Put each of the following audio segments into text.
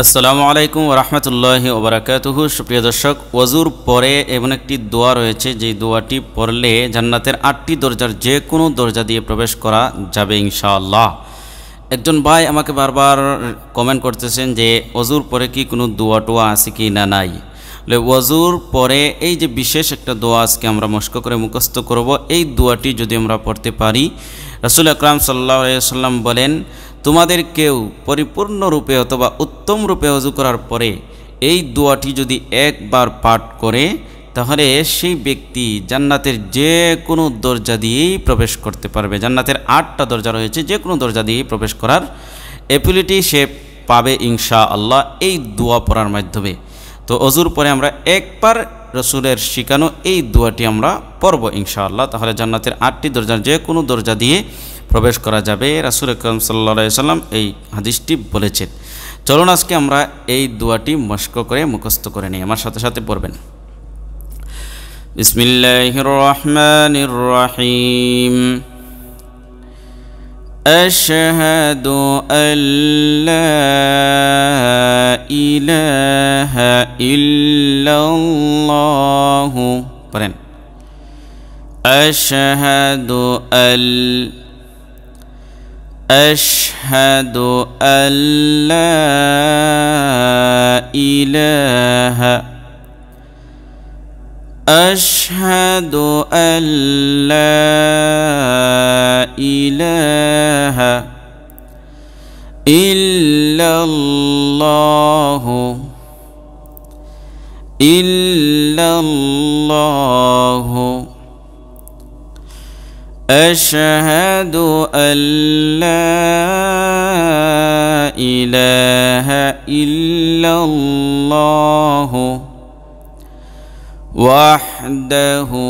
আসসালামু আলাইকুম ওয়া রাহমাতুল্লাহি ওয়া বারাকাতুহু। সুপ্রিয় দর্শক, ওযুর পরে এমন একটি দোয়া রয়েছে যে দোয়াটি পড়লে জান্নাতের ৮টি দরজার যে কোনো দরজা দিয়ে প্রবেশ করা যাবে ইনশাআল্লাহ। একজন ভাই আমাকে বারবার কমেন্ট করতেছেন যে ওযুর পরে কি কোনো দোয়া টোয়া আছে কি না নাই। ওযুর পরে এই যে বিশেষ একটা দোয়া আজকে আমরা মস্ক করে মুখস্থ করব, এই দোয়াটি যদি আমরা পড়তে পারি, রাসূল আকরাম সাল্লাল্লাহু আলাইহি ওয়াসাল্লাম বলেন, তোমাদের কেউ পরিপূর্ণরূপে অথবা উত্তম রূপে ওযু করার পরে এই দোয়াটি যদি একবার পাঠ করে তাহলে সেই ব্যক্তি জান্নাতের যে কোনো দরজা দিয়েই প্রবেশ করতে পারবে। জান্নাতের ৮টা দরজা রয়েছে, যে কোনো দরজা দিয়েই প্রবেশ করার এবিলিটি সে পাবে ইনশাআল্লাহ এই দোয়া পড়ার মাধ্যমে। তো ওযুর পরে আমরা একবার রাসূলের শিখানো এই দোয়াটি আমরা পড়ব ইনশাআল্লাহ, তাহলে জান্নাতের ৮টি দরজার যে কোনো দরজা দিয়ে প্রবেশ করা যাবে। রাসূল আকরাম সাল্লাল্লাহু আলাইহি ওয়াসাল্লাম এই হাদিসটি বলেছেন। চলুন আজকে আমরা এই দোয়াটি মস্ক করে মুখস্থ করে নিই, আমার সাথে সাথে পড়বেন। বিসমিল্লাহির রহমানির রহিম। আশহাদু আল্লা ইলাহা ইল্লাল্লাহ। পড়েন। আশহাদু আল্লা ইলাহা আশহাদু আল্লা ইলাহা ইল্লাল্লাহু আশহাদু আল্লা ইলাহা ইল্লাল্লাহু ওয়াহদাহু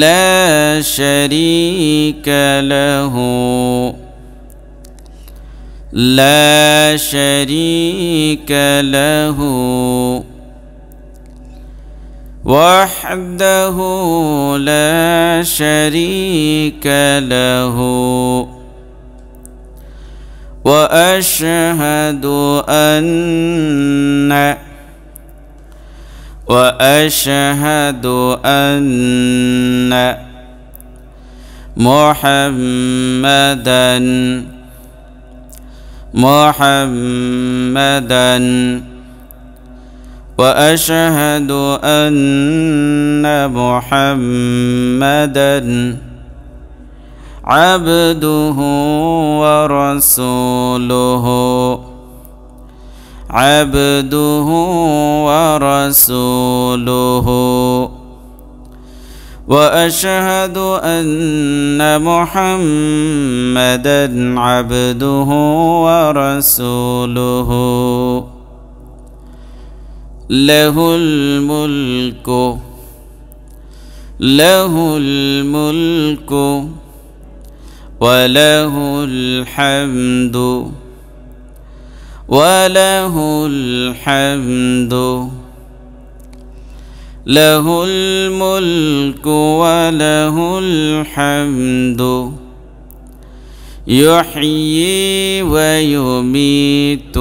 লা শারীকা লাহু وحده لا شريك له وأشهد أن محمدا وأشهد أن محمدا عبده ورسوله وأشهد أن محمدا عبده ورسوله له الملك وله الحمد له الملك وله الحمد يحيي ويميت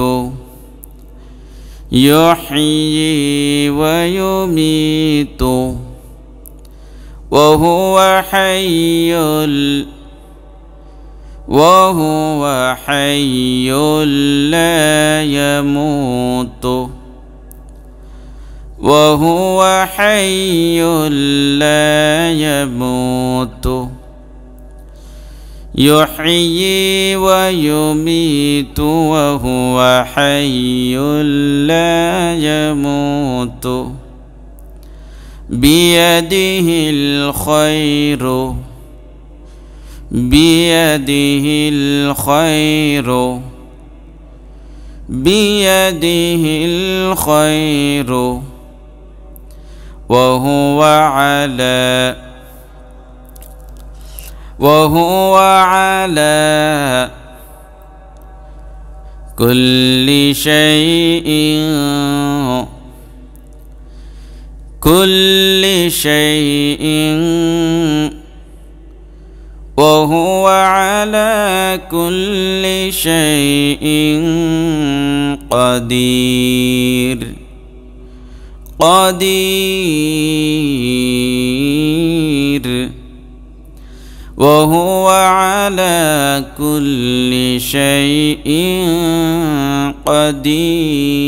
وهو حي لا يموت يحيي ويميت وهو حي لا يموت بيده الخير وهو على كل شيء وهو على كل شيء قدير وهو على كل شيء قدير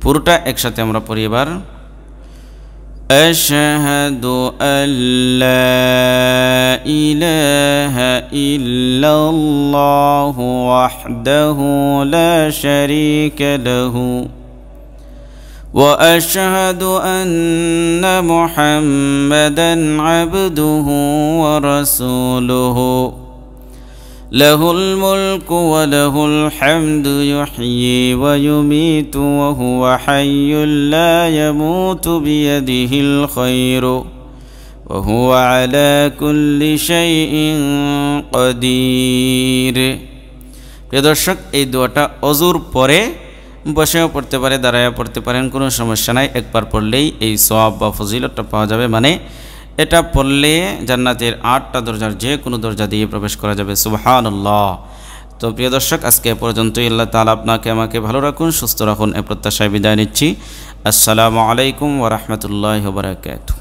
পুরোটা একসাথে আমরা পড়ি এবার أشهد أن لا إله إلا الله وحده لا شريك له وأشهد أن محمدا عبده ورسوله له الملك وله الحمد يحيي ويميت وهو حي لا يموت بيده الخير وهو على كل شيء قدير প্রিয় দর্শক এই দোয়াটা ওযুর পরে বসেও পড়তে পারে দাঁড়ায়ও পড়তে পারেন কোনো সমস্যা নাই একবার পড়লেই এই সওয়াব বা ফজিলতটা পাওয়া যাবে মানে এটা পড়লে জান্নাতের 8টা দরজার যে কোনো দরজা দিয়ে প্রবেশ করা যাবে সুবহানাল্লাহ তো প্রিয় দর্শক আজকে পর্যন্তই আল্লাহ তাআলা আপনাকে আমাকে ভালো রাখুন সুস্থ রাখুন এই প্রত্যাশায় বিদায় নিচ্ছি আসসালামু আলাইকুম ওয়া রাহমাতুল্লাহি ওয়া বারাকাতুহু